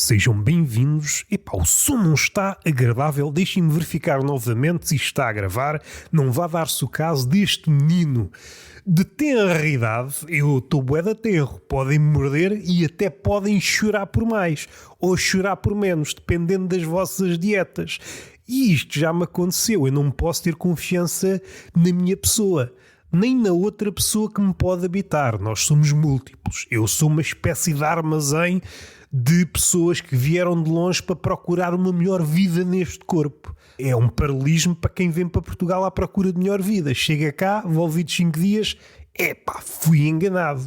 Sejam bem-vindos. Epá, o som não está agradável. Deixem-me verificar novamente se está a gravar. Não vá dar-se o caso deste menino de tenra idade. Eu estou bué da tenro. Podem me morder e até podem chorar por mais ou chorar por menos, dependendo das vossas dietas. E isto já me aconteceu. Eu não posso ter confiança na minha pessoa, nem na outra pessoa que me pode habitar. Nós somos múltiplos. Eu sou uma espécie de armazém de pessoas que vieram de longe para procurar uma melhor vida neste corpo. É um paralelismo para quem vem para Portugal à procura de melhor vida. Chega cá, envolvidos 5 dias, epá, fui enganado.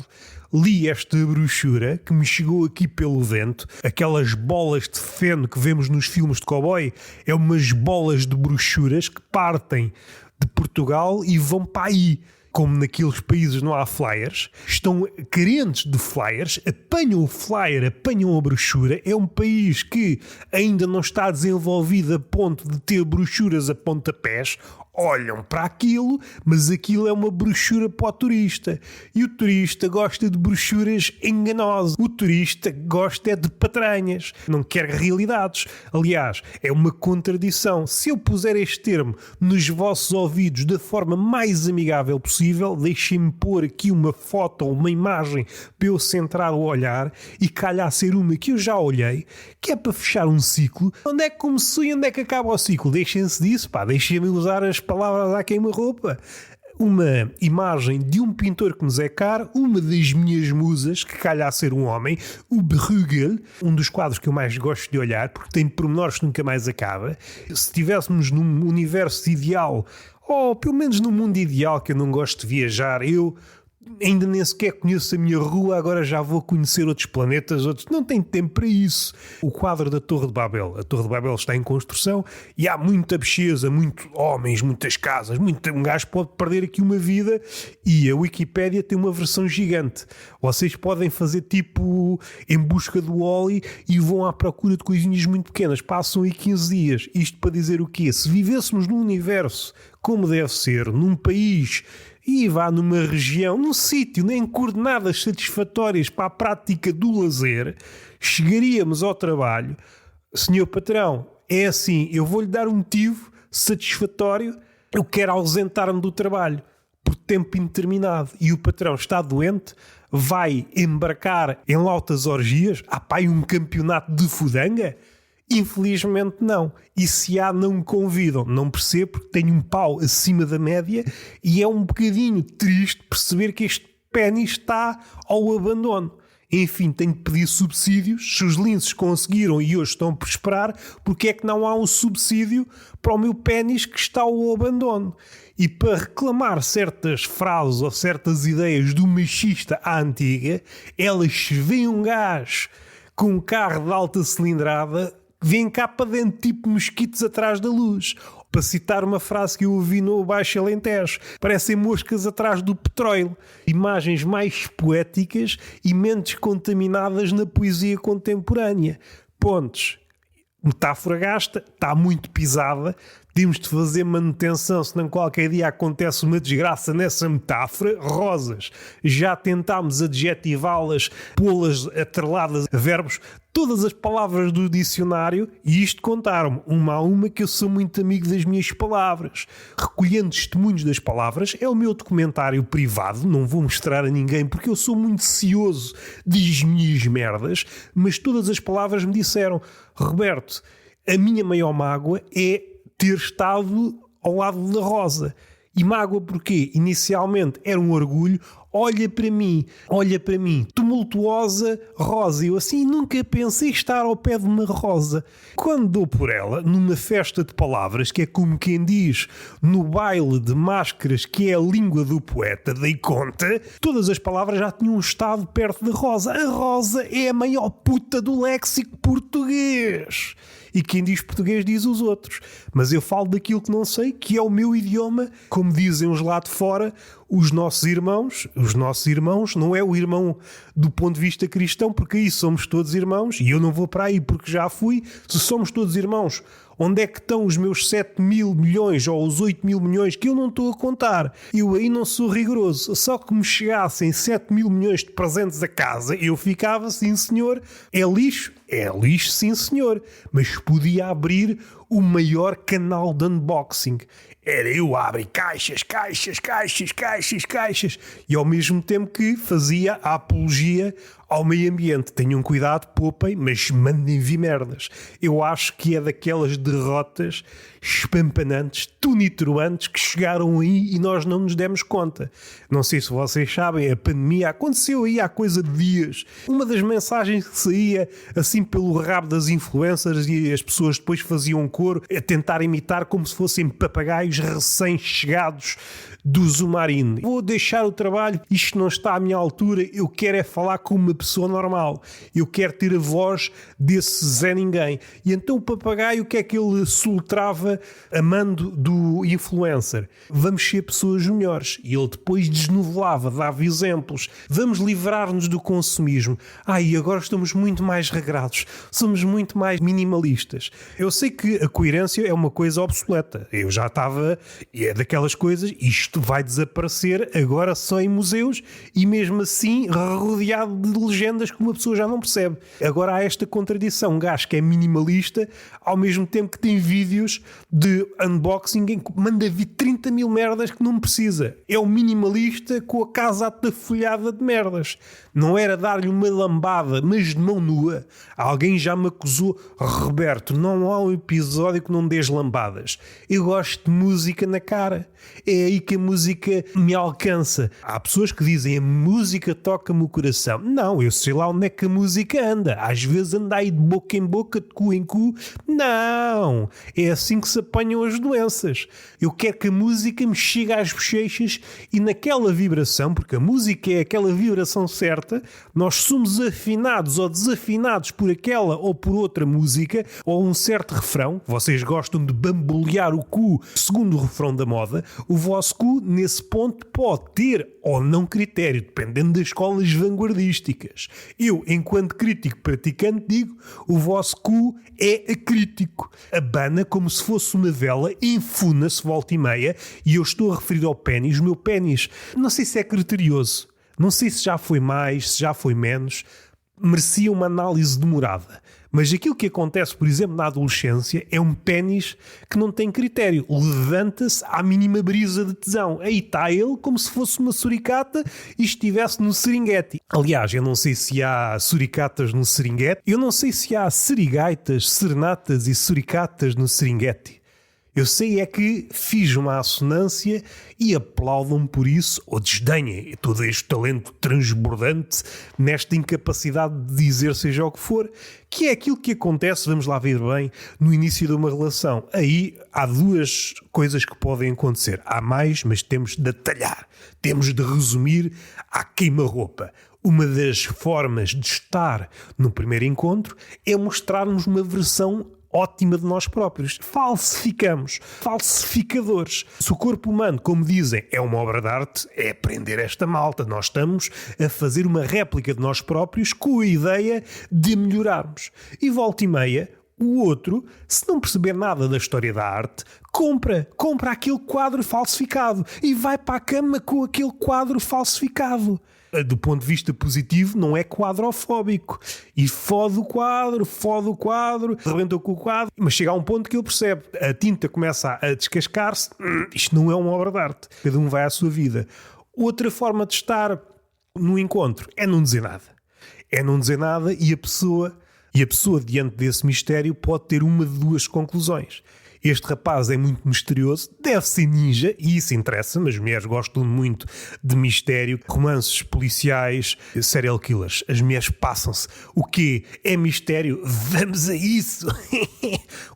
Li esta brochura que me chegou aqui pelo vento, aquelas bolas de feno que vemos nos filmes de cowboy, é umas bolas de brochuras que partem de Portugal e vão para aí. Como naqueles países não há flyers, estão carentes de flyers, apanham o flyer, apanham a brochura. É um país que ainda não está desenvolvido a ponto de ter brochuras a pontapés. Olham para aquilo, mas aquilo é uma brochura para o turista. E o turista gosta de brochuras enganosas. O turista gosta é de patranhas. Não quer realidades. Aliás, é uma contradição. Se eu puser este termo nos vossos ouvidos da forma mais amigável possível, deixem-me pôr aqui uma foto ou uma imagem para eu centrar o olhar e calhar ser uma que eu já olhei, que é para fechar um ciclo. Onde é que começou e onde é que acaba o ciclo? Deixem-se disso, pá. Deixem-me usar as palavras à queima-roupa. Uma imagem de um pintor que nos é caro, uma das minhas musas, que calha a ser um homem, o Bruegel, um dos quadros que eu mais gosto de olhar, porque tem pormenores que nunca mais acaba. Se estivéssemos num universo ideal, ou pelo menos num mundo ideal, que eu não gosto de viajar, eu ainda nem sequer conheço a minha rua, agora já vou conhecer outros planetas, outros. Não tenho tempo para isso. O quadro da Torre de Babel. A Torre de Babel está em construção e há muita bicheza, muitos homens, muitas casas, um gajo pode perder aqui uma vida e a Wikipédia tem uma versão gigante. Vocês podem fazer tipo em busca do Wall-E e vão à procura de coisinhas muito pequenas. Passam aí 15 dias. Isto para dizer o quê? Se vivêssemos num universo como deve ser, num país e vá numa região, num sítio, nem coordenadas satisfatórias para a prática do lazer, chegaríamos ao trabalho. Senhor patrão, é assim, eu vou-lhe dar um motivo satisfatório, eu quero ausentar-me do trabalho por tempo indeterminado. E o patrão está doente, vai embarcar em lautas orgias, há pá, um campeonato de fudanga? Infelizmente não. E se há, não me convidam. Não percebo, porque tenho um pau acima da média e é um bocadinho triste perceber que este pénis está ao abandono. Enfim, tenho que pedir subsídios. Se os linces conseguiram e hoje estão a prosperar, porque é que não há um subsídio para o meu pénis que está ao abandono? E para reclamar certas frases ou certas ideias do machista à antiga, elas veem um gajo com um carro de alta cilindrada, vêm cá para dentro tipo mosquitos atrás da luz. Para citar uma frase que eu ouvi no Baixo Alentejo, parecem moscas atrás do petróleo. Imagens mais poéticas e menos contaminadas na poesia contemporânea. Pontos. Metáfora gasta, está muito pisada, temos de fazer manutenção, senão qualquer dia acontece uma desgraça nessa metáfora. Rosas, já tentámos adjetivá-las, pô-las atreladas a verbos, todas as palavras do dicionário, e isto contaram-me, uma a uma, que eu sou muito amigo das minhas palavras. Recolhendo testemunhos das palavras, é o meu documentário privado, não vou mostrar a ninguém porque eu sou muito cioso das minhas merdas, mas todas as palavras me disseram: Roberto, a minha maior mágoa é ter estado ao lado da Rosa. E mágoa porquê? Inicialmente era um orgulho. Olha para mim, tumultuosa Rosa. Eu assim nunca pensei estar ao pé de uma Rosa. Quando dou por ela, numa festa de palavras, que é como quem diz, no baile de máscaras, que é a língua do poeta, dei conta, todas as palavras já tinham estado perto da Rosa. A Rosa é a maior puta do léxico português. E quem diz português diz os outros. Mas eu falo daquilo que não sei, que é o meu idioma. Como dizem os lá de fora, os nossos irmãos não é o irmão do ponto de vista cristão, porque aí somos todos irmãos, e eu não vou para aí porque já fui. Se somos todos irmãos, Onde é que estão os meus 7 mil milhões ou os 8 mil milhões que eu não estou a contar? Eu aí não sou rigoroso. Só que me chegassem 7 mil milhões de presentes a casa, eu ficava, sim senhor, é lixo? É lixo, sim senhor. Mas podia abrir o maior canal de unboxing. Era eu a abrir caixas, caixas, caixas, caixas, caixas. E ao mesmo tempo que fazia a apologia ao meio ambiente. Tenham cuidado, poupem, mas mandem vir merdas. Eu acho que é daquelas derrotas espampanantes, tuniturantes, que chegaram aí e nós não nos demos conta. Não sei se vocês sabem, a pandemia aconteceu aí há coisa de dias. Uma das mensagens que saía assim pelo rabo das influencers e as pessoas depois faziam um coro a tentar imitar como se fossem papagaios recém-chegados do Zumarino. Vou deixar o trabalho, isto não está à minha altura, eu quero é falar com uma pessoa normal. Eu quero ter a voz desse Zé Ninguém. E então o papagaio, o que é que ele soletrava a mando do influencer? Vamos ser pessoas melhores. E ele depois desnovelava, dava exemplos. Vamos livrar-nos do consumismo. E agora estamos muito mais regrados. Somos muito mais minimalistas. Eu sei que a coerência é uma coisa obsoleta. Eu já estava... E é daquelas coisas... Isto vai desaparecer agora só em museus e mesmo assim rodeado de legendas que uma pessoa já não percebe. Agora há esta contradição. Um gajo que é minimalista ao mesmo tempo que tem vídeos de unboxing em que manda vir 30 mil merdas que não precisa. É o minimalista com a casa atafolhada de merdas. Não era dar-lhe uma lambada, mas de mão nua. Alguém já me acusou: Roberto, não há um episódio que não dês lambadas. Eu gosto de música na cara. É aí que a música me alcança. Há pessoas que dizem: a música toca-me o coração. Não, eu sei lá onde é que a música anda. Às vezes anda aí de boca em boca, de cu em cu. Não, é assim que se apanham as doenças. Eu quero que a música me chegue às bochechas e naquela vibração, porque a música é aquela vibração certa, nós somos afinados ou desafinados por aquela ou por outra música ou um certo refrão. Vocês gostam de bambolear o cu segundo o refrão da moda. O vosso cu, nesse ponto, pode ter ou não critério, dependendo das escolas vanguardísticas. Eu, enquanto crítico praticante, digo: o vosso cu é acrítico. Abana como se fosse uma vela, enfuna-se volta e meia, e eu estou a referir ao pénis. O meu pénis, não sei se é criterioso, não sei se já foi mais, se já foi menos, merecia uma análise demorada. Mas aquilo que acontece, por exemplo, na adolescência é um pénis que não tem critério. Levanta-se à mínima brisa de tesão. Aí está ele como se fosse uma suricata e estivesse no seringuete. Aliás, eu não sei se há suricatas no seringuete. Eu não sei se há serigaitas, serenatas e suricatas no seringuete. Eu sei é que fiz uma assonância e aplaudam por isso, ou desdenhem todo este talento transbordante nesta incapacidade de dizer seja o que for, que é aquilo que acontece, vamos lá ver bem, no início de uma relação. Aí há duas coisas que podem acontecer. Há mais, mas temos de detalhar. Temos de resumir à queima-roupa. Uma das formas de estar no primeiro encontro é mostrar-nos uma versão ótima de nós próprios. Falsificamos. Falsificadores. Se o corpo humano, como dizem, é uma obra de arte, é aprender esta malta. Nós estamos a fazer uma réplica de nós próprios com a ideia de melhorarmos. E volta e meia, o outro, se não perceber nada da história da arte, compra aquele quadro falsificado e vai para a cama com aquele quadro falsificado. Do ponto de vista positivo, não é quadrofóbico. E fode o quadro, rebenta com o quadro, mas chega a um ponto que ele percebe. A tinta começa a descascar-se. Isto não é uma obra de arte. Cada um vai à sua vida. Outra forma de estar no encontro é não dizer nada. É não dizer nada e a pessoa, diante desse mistério, pode ter uma de duas conclusões. Este rapaz é muito misterioso, deve ser ninja, e isso interessa, mas as mulheres gostam muito de mistério, romances policiais, serial killers. As mulheres passam-se. O quê? É mistério? Vamos a isso!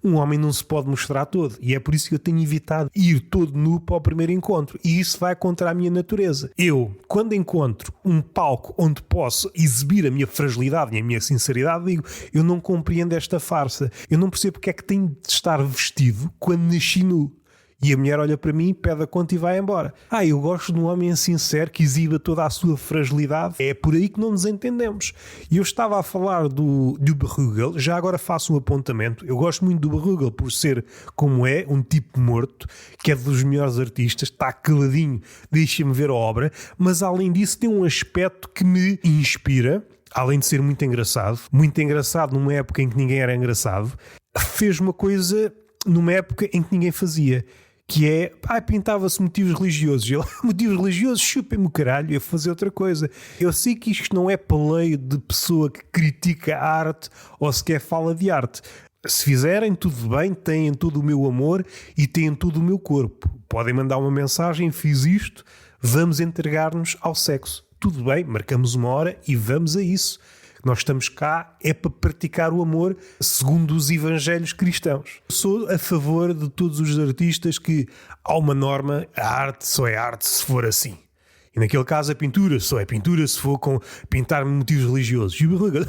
Um homem não se pode mostrar todo, e é por isso que eu tenho evitado ir todo nu para o primeiro encontro, e isso vai contra a minha natureza. Eu, quando encontro um palco onde posso exibir a minha fragilidade e a minha sinceridade, digo: eu não compreendo esta farsa, eu não percebo porque é que tenho de estar vestido quando nasci nu. E a mulher olha para mim, pede a conta e vai embora. Eu gosto de um homem sincero que exiba toda a sua fragilidade. É por aí que não nos entendemos. E eu estava a falar do Bruegel, já agora faço um apontamento. Eu gosto muito do Bruegel por ser, como é, um tipo morto, que é dos melhores artistas, está caladinho, deixa-me ver a obra, mas além disso tem um aspecto que me inspira, além de ser muito engraçado numa época em que ninguém era engraçado, fez uma coisa numa época em que ninguém fazia, que é, pintava-se motivos religiosos. Ele, motivos religiosos, chupem-me o caralho, eu vou fazer outra coisa. Eu sei que isto não é paleio de pessoa que critica a arte ou sequer fala de arte. Se fizerem, tudo bem, têm todo o meu amor e têm todo o meu corpo. Podem mandar uma mensagem, fiz isto, vamos entregar-nos ao sexo. Tudo bem, marcamos uma hora e vamos a isso. Nós estamos cá é para praticar o amor segundo os evangelhos cristãos. Sou a favor de todos os artistas que há uma norma, a arte só é arte se for assim. E naquele caso a pintura só é pintura se for com pintar motivos religiosos. E o Bruegel,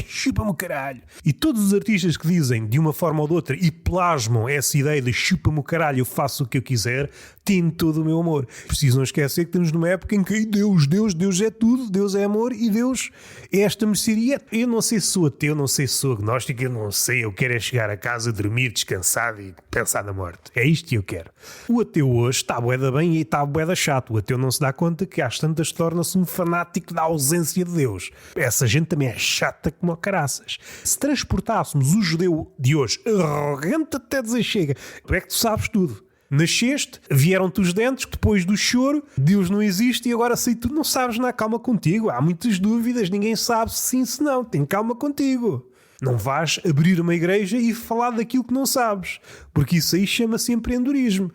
chupa-me o caralho. E todos os artistas que dizem de uma forma ou de outra e plasmam essa ideia de chupa-me o caralho, eu faço o que eu quiser, têm todo o meu amor. Preciso não esquecer que estamos numa época em que Deus é tudo, Deus é amor e Deus é esta mercearia. Eu não sei se sou ateu, não sei se sou agnóstico, eu não sei, eu quero é chegar a casa, dormir, descansado e pensar na morte. É isto que eu quero. O ateu hoje está bué da bem e está bué da chato. O ateu não se dá conta que às tantas torna-se um fanático da ausência de Deus. Essa gente também é chata como caraças. Se transportássemos o judeu de hoje, arrogante até dizer chega, tu é que tu sabes tudo. Nasceste, vieram-te os dentes, depois do choro, Deus não existe e agora sei tu não sabes nada, calma contigo. Há muitas dúvidas, ninguém sabe se sim, se não. Tem calma contigo. Não vais abrir uma igreja e falar daquilo que não sabes, porque isso aí chama-se empreendedorismo.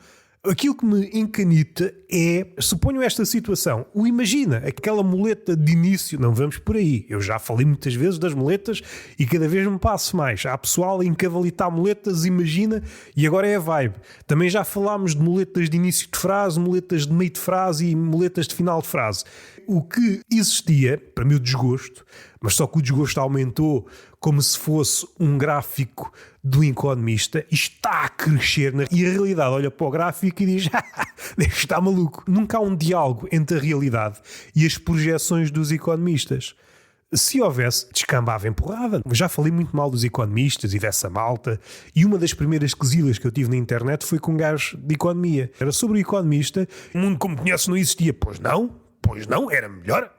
Aquilo que me encanita é, suponho esta situação, o imagina, aquela muleta de início, não vamos por aí, eu já falei muitas vezes das muletas e cada vez me passo mais, há pessoal a encavalitar muletas, imagina, e agora é a vibe. Também já falámos de muletas de início de frase, muletas de meio de frase e muletas de final de frase. O que existia, para meu desgosto, mas só que o desgosto aumentou como se fosse um gráfico do Economista e está a crescer. E a realidade olha para o gráfico e diz está maluco. Nunca há um diálogo entre a realidade e as projeções dos economistas. Se houvesse, descambava em porrada. Já falei muito mal dos economistas e dessa malta, e uma das primeiras quesilhas que eu tive na internet foi com um gajo de economia. Era sobre o economista. O mundo como conhece não existia. Pois não, era melhor.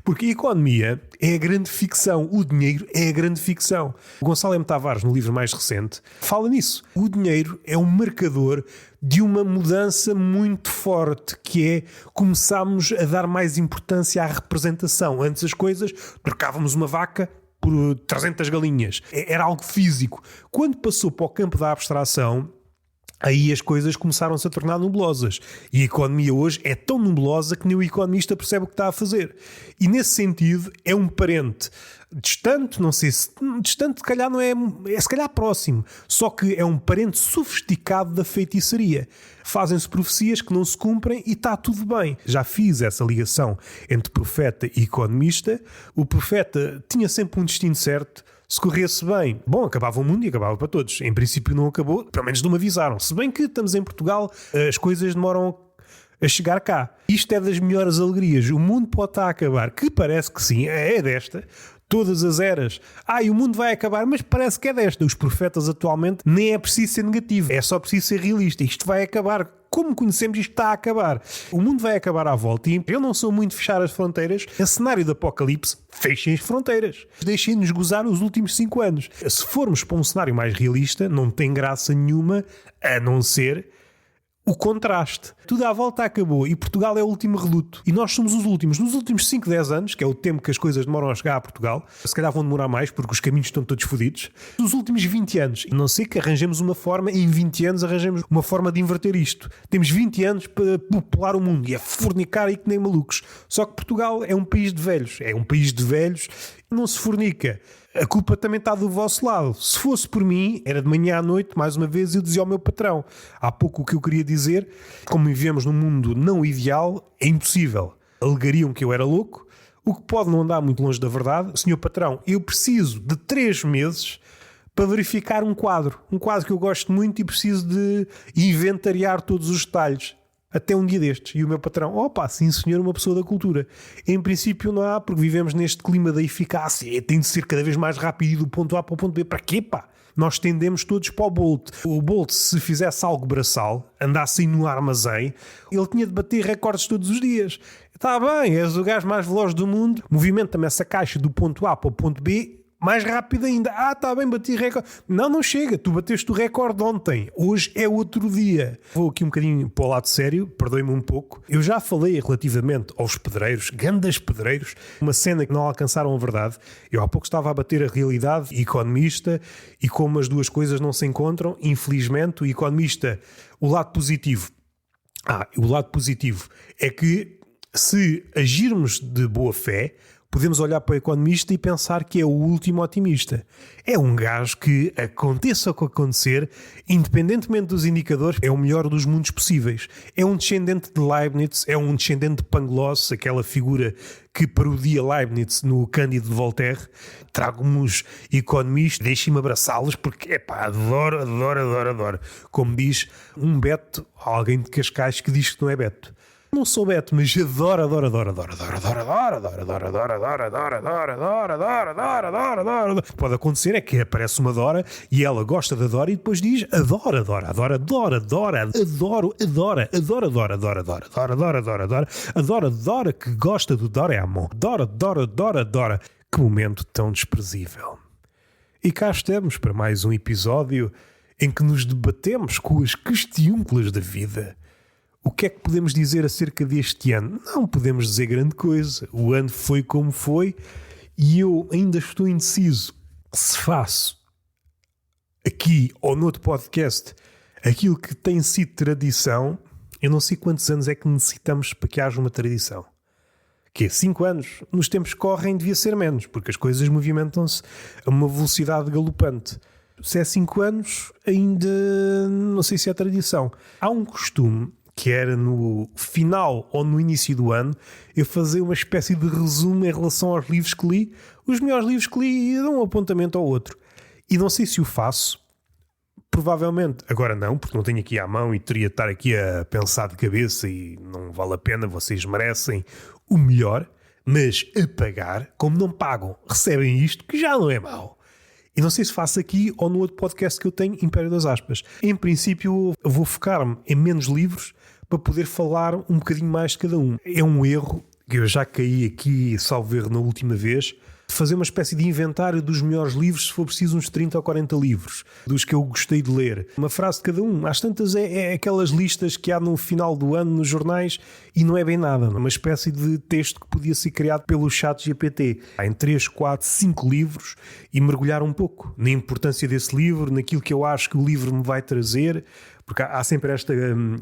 Porque a economia é a grande ficção, o dinheiro é a grande ficção. O Gonçalo M. Tavares, no livro mais recente, fala nisso. O dinheiro é um marcador de uma mudança muito forte, que é começarmos a dar mais importância à representação. Antes as coisas, trocávamos uma vaca por 300 galinhas. Era algo físico. Quando passou para o campo da abstração, aí as coisas começaram-se a tornar nebulosas. E a economia hoje é tão nebulosa que nem o economista percebe o que está a fazer. E nesse sentido é um parente distante, não sei se... Distante se calhar não é... É se calhar próximo. Só que é um parente sofisticado da feitiçaria. Fazem-se profecias que não se cumprem e está tudo bem. Já fiz essa ligação entre profeta e economista. O profeta tinha sempre um destino certo. Se corresse bem, bom, acabava o mundo e acabava para todos. Em princípio não acabou, pelo menos não me avisaram. Se bem que estamos em Portugal, as coisas demoram a chegar cá. Isto é das melhores alegrias. O mundo pode estar a acabar, que parece que sim, é desta. Todas as eras. E o mundo vai acabar, mas parece que é desta. Os profetas atualmente nem é preciso ser negativo, é só preciso ser realista. Isto vai acabar. Como conhecemos, isto está a acabar. O mundo vai acabar à volta e eu não sou muito de fechar as fronteiras. Em cenário de apocalipse, fechem as fronteiras. Deixem-nos gozar os últimos 5 anos. Se formos para um cenário mais realista, não tem graça nenhuma a não ser o contraste. Tudo à volta acabou e Portugal é o último reduto. E nós somos os últimos. Nos últimos 5, 10 anos, que é o tempo que as coisas demoram a chegar a Portugal, se calhar vão demorar mais porque os caminhos estão todos fodidos. Nos últimos 20 anos, a não ser que arranjemos uma forma, em 20 anos arranjemos uma forma de inverter isto. Temos 20 anos para popular o mundo e a fornicar aí que nem malucos. Só que Portugal é um país de velhos. É um país de velhos e não se fornica. A culpa também está do vosso lado. Se fosse por mim, era de manhã à noite, mais uma vez, eu dizia ao meu patrão. Há pouco o que eu queria dizer, como vivemos num mundo não ideal, é impossível. Alegariam que eu era louco, o que pode não andar muito longe da verdade. Senhor patrão, eu preciso de 3 meses para verificar um quadro que eu gosto muito e preciso de inventariar todos os detalhes. Até um dia destes. E o meu patrão, opa, sim senhor, uma pessoa da cultura. Em princípio não há, porque vivemos neste clima da eficácia. Tem de ser cada vez mais rápido e do ponto A para o ponto B. Para quê, pá? Nós tendemos todos para o Bolt. O Bolt, se fizesse algo braçal, andasse no armazém, ele tinha de bater recordes todos os dias. Está bem, és o gajo mais veloz do mundo, movimenta-me essa caixa do ponto A para o ponto B, mais rápido ainda. Está bem, bati recorde. Não chega, tu bateste o recorde ontem. Hoje é outro dia. Vou aqui um bocadinho para o lado sério, perdoe-me um pouco. Eu já falei relativamente aos pedreiros, grandes pedreiros, uma cena que não alcançaram a verdade. Eu há pouco estava a bater a realidade economista e como as duas coisas não se encontram, infelizmente, o economista, o lado positivo. O lado positivo é que se agirmos de boa fé, podemos olhar para o economista e pensar que é o último otimista. É um gajo que, aconteça o que acontecer, independentemente dos indicadores, é o melhor dos mundos possíveis. É um descendente de Leibniz, é um descendente de Pangloss, aquela figura que parodia Leibniz no Cândido de Voltaire. Trago-me os economistas, deixem-me abraçá-los porque, adoro. Como diz um Beto, alguém de Cascais que diz que não é Beto. Não sou Beto, mas adoro. Pode acontecer é que aparece uma Dora e ela gosta da Dora e depois diz adora, que gosta do Doraemon. Dora. Que momento tão desprezível. E cá estamos para mais um episódio em que nos debatemos com as questiúnculas da vida. O que é que podemos dizer acerca deste ano? Não podemos dizer grande coisa. O ano foi como foi e eu ainda estou indeciso se faço aqui ou no outro podcast aquilo que tem sido tradição. Eu não sei quantos anos é que necessitamos para que haja uma tradição. Que é 5 anos? Nos tempos que correm devia ser menos, porque as coisas movimentam-se a uma velocidade galopante. Se é 5 anos, ainda não sei se é tradição. Há um costume que era no final ou no início do ano, eu fazia uma espécie de resumo em relação aos livros que li, os melhores livros que li, e dou um apontamento ao outro. E não sei se o faço, provavelmente, agora não, porque não tenho aqui à mão e teria de estar aqui a pensar de cabeça e não vale a pena, vocês merecem o melhor, mas a pagar, como não pagam, recebem isto, que já não é mau. E não sei se faço aqui ou no outro podcast que eu tenho, Império das Aspas. Em princípio, eu vou focar-me em menos livros para poder falar um bocadinho mais de cada um. É um erro, que eu já caí aqui, salvo erro, na última vez, de fazer uma espécie de inventário dos melhores livros, se for preciso uns 30 ou 40 livros, dos que eu gostei de ler. Uma frase de cada um. Às tantas é aquelas listas que há no final do ano nos jornais e não é bem nada. Uma espécie de texto que podia ser criado pelo ChatGPT. Há em 3, 4, 5 livros e mergulhar um pouco na importância desse livro, naquilo que eu acho que o livro me vai trazer, porque há sempre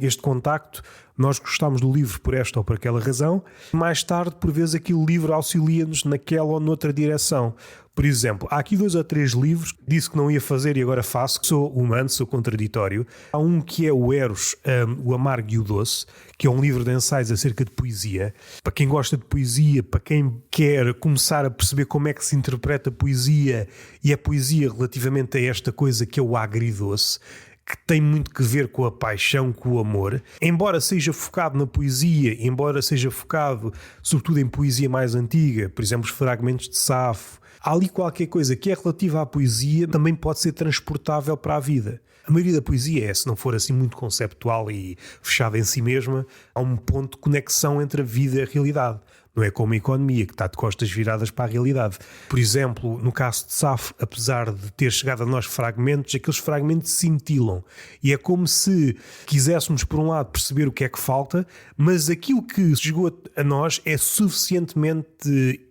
este contacto. Nós gostamos do livro por esta ou por aquela razão. Mais tarde, por vezes, aquele livro auxilia-nos naquela ou noutra direção. Por exemplo, há aqui 2 ou 3 livros, disse que não ia fazer e agora faço, que sou humano, sou contraditório. Há um que é o Eros, o Amargo e o Doce, que é um livro de ensaios acerca de poesia. Para quem gosta de poesia, para quem quer começar a perceber como é que se interpreta a poesia, e a poesia relativamente a esta coisa que é o agridoce, que tem muito que ver com a paixão, com o amor. Embora seja focado na poesia, embora seja focado sobretudo em poesia mais antiga, por exemplo, os fragmentos de Safo, há ali qualquer coisa que é relativa à poesia, também pode ser transportável para a vida. A maioria da poesia se não for assim muito conceptual e fechada em si mesma, há um ponto de conexão entre a vida e a realidade. Não é como a economia, que está de costas viradas para a realidade. Por exemplo, no caso de Safo, apesar de ter chegado a nós fragmentos, aqueles fragmentos cintilam. E é como se quiséssemos, por um lado, perceber o que é que falta, mas aquilo que chegou a nós é suficientemente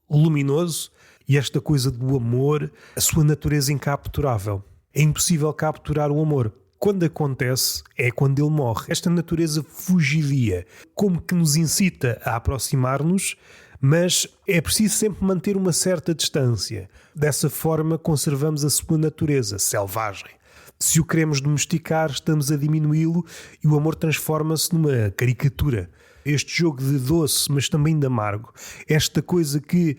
luminoso e esta coisa do amor, a sua natureza incapturável. É impossível capturar o amor. Quando acontece, é quando ele morre. Esta natureza fugidia, como que nos incita a aproximar-nos, mas é preciso sempre manter uma certa distância. Dessa forma, conservamos a sua natureza selvagem. Se o queremos domesticar, estamos a diminuí-lo e o amor transforma-se numa caricatura. Este jogo de doce, mas também de amargo, esta coisa que,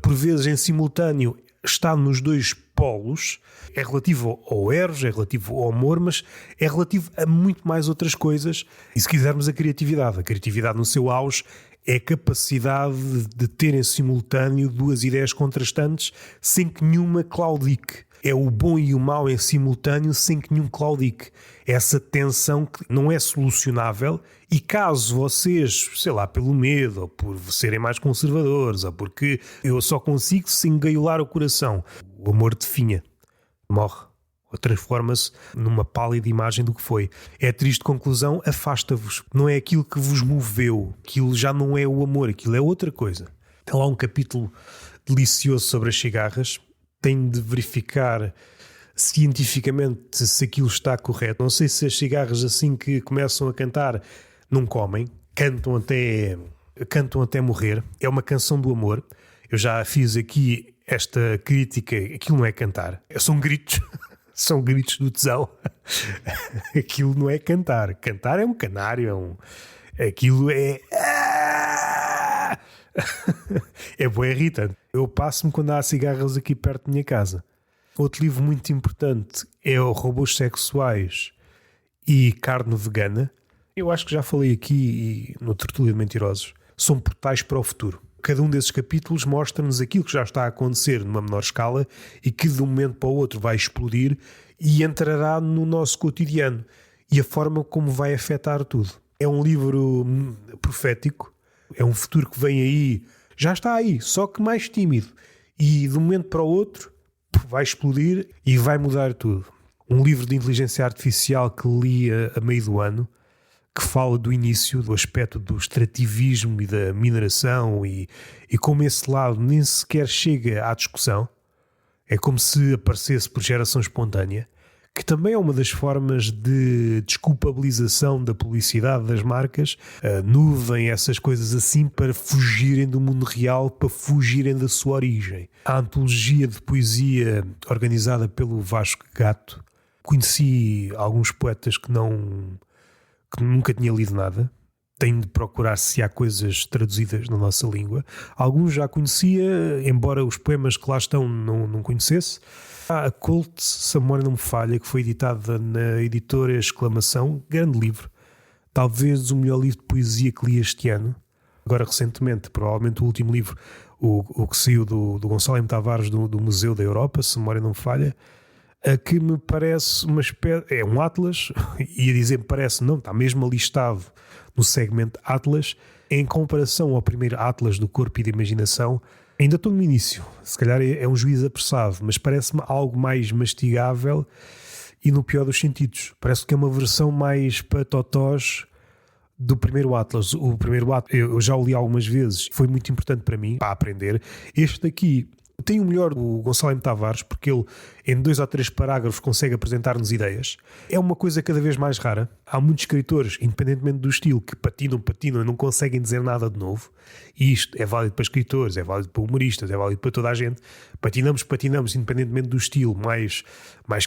por vezes, em simultâneo, está nos dois polos, é relativo ao eros, é relativo ao amor, mas é relativo a muito mais outras coisas. E se quisermos a criatividade no seu auge é a capacidade de ter em simultâneo duas ideias contrastantes sem que nenhuma claudique. É o bom e o mau em simultâneo sem que nenhum claudique. Essa tensão que não é solucionável e caso vocês, sei lá, pelo medo ou por serem mais conservadores ou porque eu só consigo se engaiolar o coração, o amor definha, morre ou transforma-se numa pálida imagem do que foi. É a triste conclusão, afasta-vos. Não é aquilo que vos moveu, aquilo já não é o amor, aquilo é outra coisa. Tem lá um capítulo delicioso sobre as cigarras. Tenho de verificar cientificamente se aquilo está correto. Não sei se as cigarras assim que começam a cantar não comem, cantam até morrer. É uma canção do amor. Eu já fiz aqui esta crítica, aquilo não é cantar, são gritos. São gritos do tesão. Aquilo não é cantar. Cantar é um canário, aquilo é... É bué irritante. Eu passo-me quando há cigarras aqui perto da minha casa. Outro livro muito importante é o Robôs Sexuais e Carne Vegana. Eu acho que já falei aqui no Tertúlia de Mentirosos. São portais para o futuro. Cada um desses capítulos mostra-nos aquilo que já está a acontecer numa menor escala e que de um momento para o outro vai explodir e entrará no nosso cotidiano e a forma como vai afetar tudo. É um livro profético. É um futuro que vem aí, já está aí, só que mais tímido. E de um momento para o outro vai explodir e vai mudar tudo. Um livro de inteligência artificial que li a meio do ano, que fala do início, do aspecto do extrativismo e da mineração e como esse lado nem sequer chega à discussão. É como se aparecesse por geração espontânea, que também é uma das formas de desculpabilização da publicidade das marcas, a nuvem, essas coisas assim, para fugirem do mundo real, para fugirem da sua origem. A antologia de poesia organizada pelo Vasco Gato, conheci alguns poetas que nunca tinha lido nada. Tenho de procurar se há coisas traduzidas na nossa língua. Alguns já conhecia, embora os poemas que lá estão não conhecesse. Há a Cult, se a memória não me falha, que foi editada na editora Exclamação, grande livro. Talvez o melhor livro de poesia que li este ano. Agora recentemente, provavelmente o último livro, o que saiu do Gonçalo M. Tavares do Museu da Europa, se a memória não me falha, que me parece uma espécie... É um atlas, ia dizer me parece, não, está mesmo alistado no segmento Atlas, em comparação ao primeiro Atlas do Corpo e da Imaginação. Ainda estou no início, se calhar é um juízo apressado, mas parece-me algo mais mastigável e no pior dos sentidos. Parece que é uma versão mais para totós do primeiro Atlas. O primeiro Atlas, eu já o li algumas vezes, foi muito importante para mim, para aprender. Este aqui tem o melhor do Gonçalo M. Tavares, porque ele em 2 ou 3 parágrafos consegue apresentar-nos ideias. É uma coisa cada vez mais rara. Há muitos escritores, independentemente do estilo, que patinam e não conseguem dizer nada de novo. E isto é válido para escritores, é válido para humoristas, é válido para toda a gente. Patinamos, independentemente do estilo, mais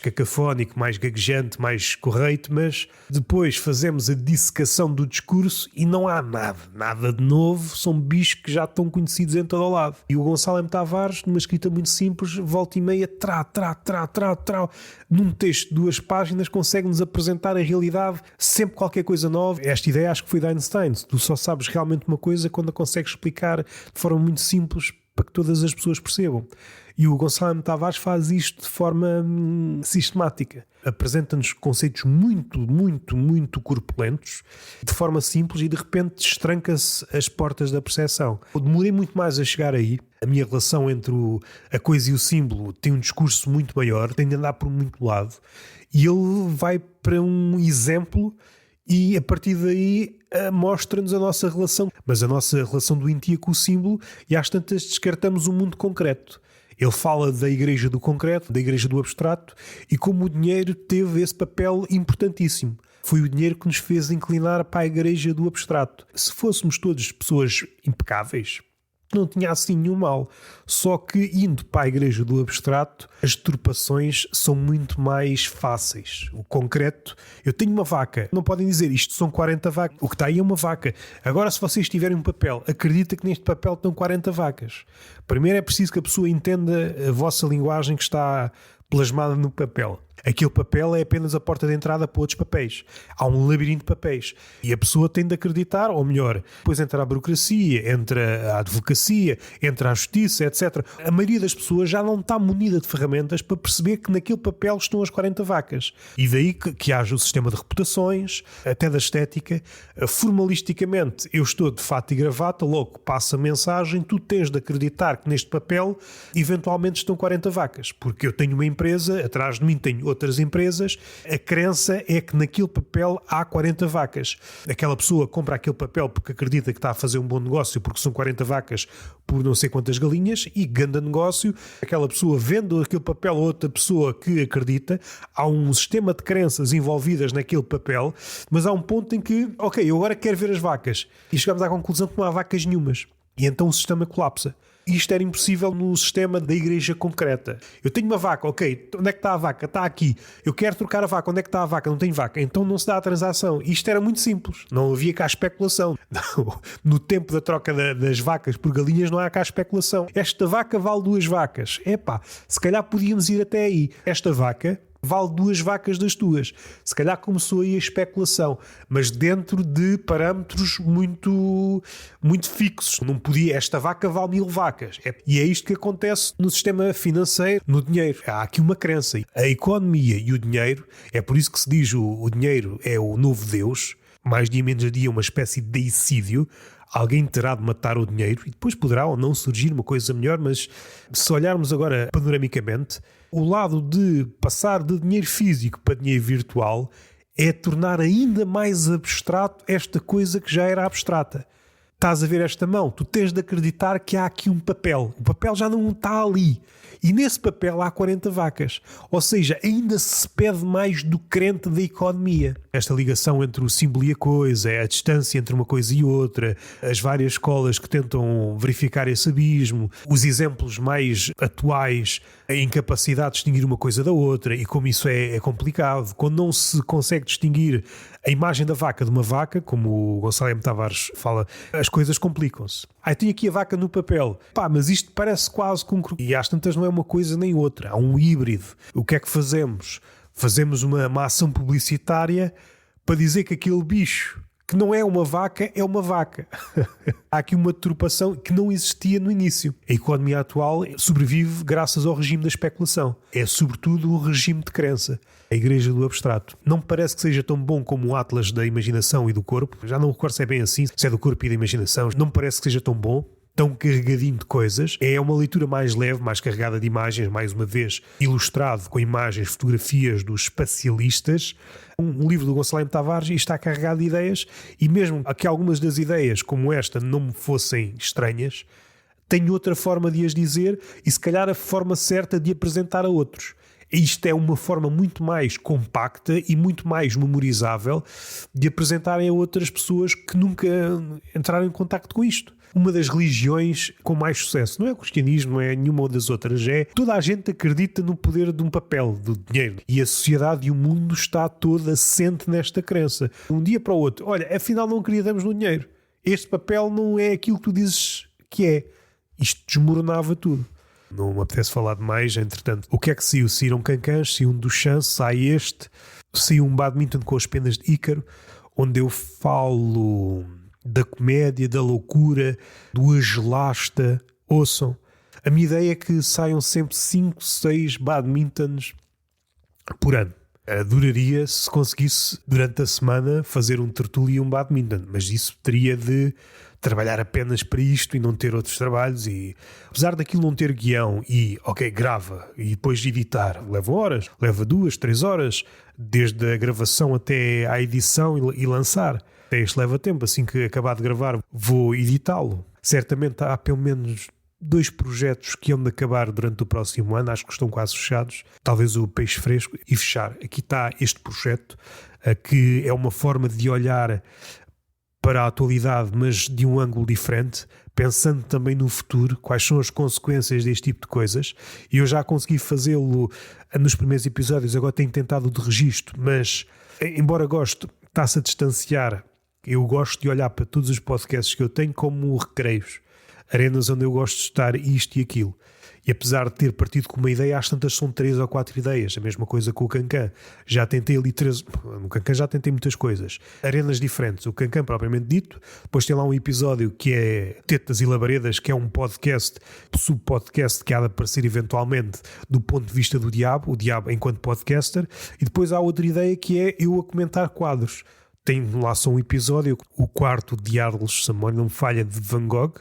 cacafónico, mais gaguejante, mais correto, mas depois fazemos a dissecação do discurso e não há nada de novo. São bichos que já estão conhecidos em todo o lado. E o Gonçalo M. Tavares, numa escrita muito simples, volta e meia, num texto de 2 páginas, consegue-nos apresentar a realidade, sempre qualquer coisa nova. Esta ideia acho que foi de Einstein. Tu só sabes realmente uma coisa quando a consegues explicar de forma muito simples para que todas as pessoas percebam. E o Gonçalo M. Tavares faz isto de forma sistemática. Apresenta-nos conceitos muito corpulentos, de forma simples, e de repente destranca-se as portas da percepção. Eu demorei muito mais a chegar aí. A minha relação entre a coisa e o símbolo tem um discurso muito maior, tem de andar por muito lado. E ele vai para um exemplo e a partir daí mostra-nos a nossa relação. Mas a nossa relação doentia com o símbolo, e às tantas descartamos o mundo concreto. Ele fala da igreja do concreto, da igreja do abstrato, e como o dinheiro teve esse papel importantíssimo. Foi o dinheiro que nos fez inclinar para a igreja do abstrato. Se fôssemos todos pessoas impecáveis, que não tinha assim nenhum mal. Só que indo para a igreja do abstrato, as deturpações são muito mais fáceis. O concreto, eu tenho uma vaca, não podem dizer isto são 40 vacas, o que está aí é uma vaca. Agora, se vocês tiverem um papel, acredita que neste papel estão 40 vacas. Primeiro é preciso que a pessoa entenda a vossa linguagem que está plasmada no papel. Aquele papel é apenas a porta de entrada para outros papéis. Há um labirinto de papéis. E a pessoa tem de acreditar, ou melhor, depois entra a burocracia, entra a advocacia, entra a justiça, etc. A maioria das pessoas já não está munida de ferramentas para perceber que naquele papel estão as 40 vacas. E daí que haja o sistema de reputações, até da estética. Formalisticamente, eu estou de fato e gravata, logo passo a mensagem, tu tens de acreditar que neste papel eventualmente estão 40 vacas. Porque eu tenho uma empresa, atrás de mim tenho outras empresas, a crença é que naquele papel há 40 vacas. Aquela pessoa compra aquele papel porque acredita que está a fazer um bom negócio porque são 40 vacas por não sei quantas galinhas e ganda negócio. Aquela pessoa vende aquele papel a outra pessoa que acredita. Há um sistema de crenças envolvidas naquele papel, mas há um ponto em que, ok, eu agora quero ver as vacas. E chegamos à conclusão que não há vacas nenhumas. E então o sistema colapsa. Isto era impossível no sistema da igreja concreta. Eu tenho uma vaca, ok, onde é que está a vaca? Está aqui. Eu quero trocar a vaca, onde é que está a vaca? Não tenho vaca. Então não se dá a transação. Isto era muito simples. Não havia cá especulação. No tempo da troca das vacas por galinhas não há cá especulação. Esta vaca vale 2 vacas. Epá, se calhar podíamos ir até aí. Esta vaca vale 2 vacas das tuas. Se calhar começou aí a especulação, mas dentro de parâmetros muito, muito fixos. Não podia, esta vaca vale 1000 vacas. E é isto que acontece no sistema financeiro, no dinheiro. Há aqui uma crença. A economia e o dinheiro, é por isso que se diz o dinheiro é o novo Deus, mais dia menos dia uma espécie de deicídio. Alguém terá de matar o dinheiro e depois poderá ou não surgir uma coisa melhor, mas se olharmos agora panoramicamente, o lado de passar de dinheiro físico para dinheiro virtual é tornar ainda mais abstrato esta coisa que já era abstrata. Estás a ver esta mão? Tu tens de acreditar que há aqui um papel. O papel já não está ali. E nesse papel há 40 vacas. Ou seja, ainda se pede mais do crente da economia. Esta ligação entre o símbolo e a coisa, a distância entre uma coisa e outra, as várias escolas que tentam verificar esse abismo, os exemplos mais atuais, a incapacidade de distinguir uma coisa da outra e como isso é complicado. Quando não se consegue distinguir a imagem da vaca de uma vaca, como o Gonçalo M. Tavares fala, as coisas complicam-se. Tenho aqui a vaca no papel. Mas isto parece quase com... E às tantas não é uma coisa nem outra. Há um híbrido. O que é que fazemos? Fazemos uma ação publicitária para dizer que aquele bicho que não é uma vaca, é uma vaca. Há aqui uma deturpação que não existia no início. A economia atual sobrevive graças ao regime da especulação. É sobretudo o regime de crença. A igreja do abstrato. Não me parece que seja tão bom como o Atlas da imaginação e do corpo. Já não recordo se é bem assim, se é do corpo e da imaginação. Não me parece que seja tão bom. Tão carregadinho de coisas. É uma leitura mais leve, mais carregada de imagens, mais uma vez ilustrado com imagens, fotografias dos espacialistas. Um livro do Gonçalo M. Tavares e está carregado de ideias, e mesmo que algumas das ideias como esta não me fossem estranhas, tenho outra forma de as dizer e se calhar a forma certa de apresentar a outros. Isto é uma forma muito mais compacta e muito mais memorizável de apresentarem a outras pessoas que nunca entraram em contacto com isto. Uma das religiões com mais sucesso não é o cristianismo, não é nenhuma das outras, é toda a gente acredita no poder de um papel, do dinheiro, e a sociedade e o mundo está toda assente nesta crença. Um dia para o outro, olha, afinal não acreditamos no dinheiro, este papel não é aquilo que tu dizes que é. Isto desmoronava tudo. Não me apetece falar demais, entretanto. O que é que saiu? Saíram Cancãs, saiu um Duchamp, sai este, saiu um Badminton com as penas de Ícaro, onde eu falo da comédia, da loucura, do agelasta. Ouçam. A minha ideia é que saiam sempre 5, 6 badmintons por ano. Adoraria se conseguisse durante a semana fazer um tertúlio e um badminton, mas isso teria de trabalhar apenas para isto e não ter outros trabalhos, e apesar daquilo não ter guião e, ok, grava e depois editar, leva horas, leva 2, 3 horas, desde a gravação até à edição e lançar. Até isto leva tempo, assim que acabar de gravar vou editá-lo. Certamente há pelo menos 2 projetos que hão de acabar durante o próximo ano, acho que estão quase fechados, talvez o Peixe Fresco, e fechar. Aqui está este projeto, que é uma forma de olhar para a atualidade, mas de um ângulo diferente, pensando também no futuro, quais são as consequências deste tipo de coisas. E eu já consegui fazê-lo nos primeiros episódios, agora tenho tentado o de registro, mas embora goste, está-se a distanciar. Eu gosto de olhar para todos os podcasts que eu tenho como recreios, arenas onde eu gosto de estar isto e aquilo. E apesar de ter partido com uma ideia, às tantas são 3 ou 4 ideias. A mesma coisa com o Cancan. Já tentei ali 3... No Cancan já tentei muitas coisas. Arenas diferentes. O Cancan, propriamente dito. Depois tem lá um episódio que é Tetas e Labaredas, que é um podcast, sub-podcast, que há de aparecer eventualmente do ponto de vista do Diabo. O Diabo enquanto podcaster. E depois há outra ideia que é eu a comentar quadros. Tem lá só um episódio, o quarto de Arles Samões, não me falha, de Van Gogh.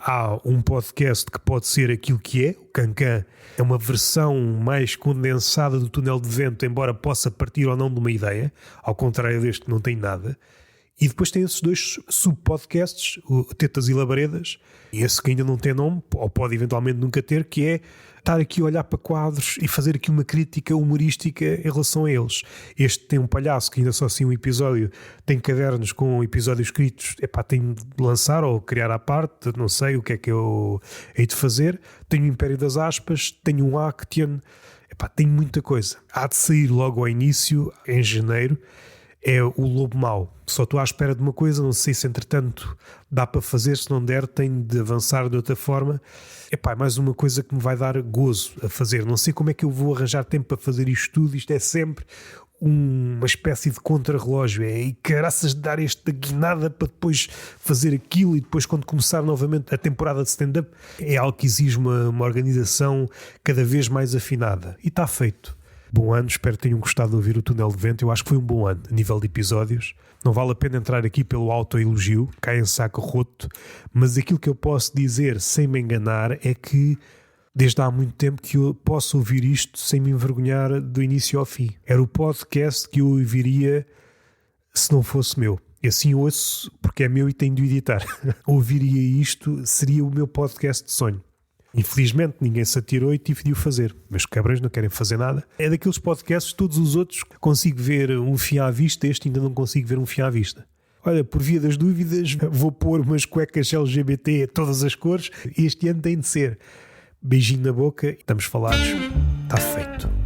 Há um podcast que pode ser aquilo que é. O Cancan é uma versão mais condensada do Túnel de Vento, embora possa partir ou não de uma ideia, ao contrário deste que não tem nada. E depois tem esses 2 sub-podcasts, o Tetas e Labaredas, e esse que ainda não tem nome, ou pode eventualmente nunca ter, que é estar aqui a olhar para quadros e fazer aqui uma crítica humorística em relação a eles. Este tem um palhaço que ainda só assim um episódio, tem cadernos com episódios escritos, tem de lançar ou criar à parte, não sei o que é que eu hei de fazer. Tenho o Império das Aspas, tenho um Action, tenho muita coisa. Há de sair logo ao início, em janeiro, é o Lobo Mau. Só estou à espera de uma coisa, não sei se entretanto dá para fazer, se não der tenho de avançar de outra forma. É mais uma coisa que me vai dar gozo a fazer. Não sei como é que eu vou arranjar tempo para fazer isto tudo. Isto é sempre uma espécie de contrarrelógio. E caraças de dar esta guinada para depois fazer aquilo, e depois quando começar novamente a temporada de stand-up é algo que exige uma organização cada vez mais afinada. E está feito. Bom ano, espero que tenham gostado de ouvir o Túnel de Vento. Eu acho que foi um bom ano a nível de episódios. Não vale a pena entrar aqui pelo autoelogio, cai em saco roto, mas aquilo que eu posso dizer sem me enganar é que desde há muito tempo que eu posso ouvir isto sem me envergonhar do início ao fim. Era o podcast que eu ouviria se não fosse meu. E assim ouço porque é meu e tenho de editar. Ouviria isto, seria o meu podcast de sonho. Infelizmente ninguém se atirou e tive de o fazer. Meus cabrões não querem fazer nada. É daqueles podcasts, todos os outros consigo ver um fim à vista, este ainda não consigo ver um fim à vista. Olha, por via das dúvidas, vou pôr umas cuecas LGBT a todas as cores. Este ano tem de ser. Beijinho na boca, estamos falados. Está feito.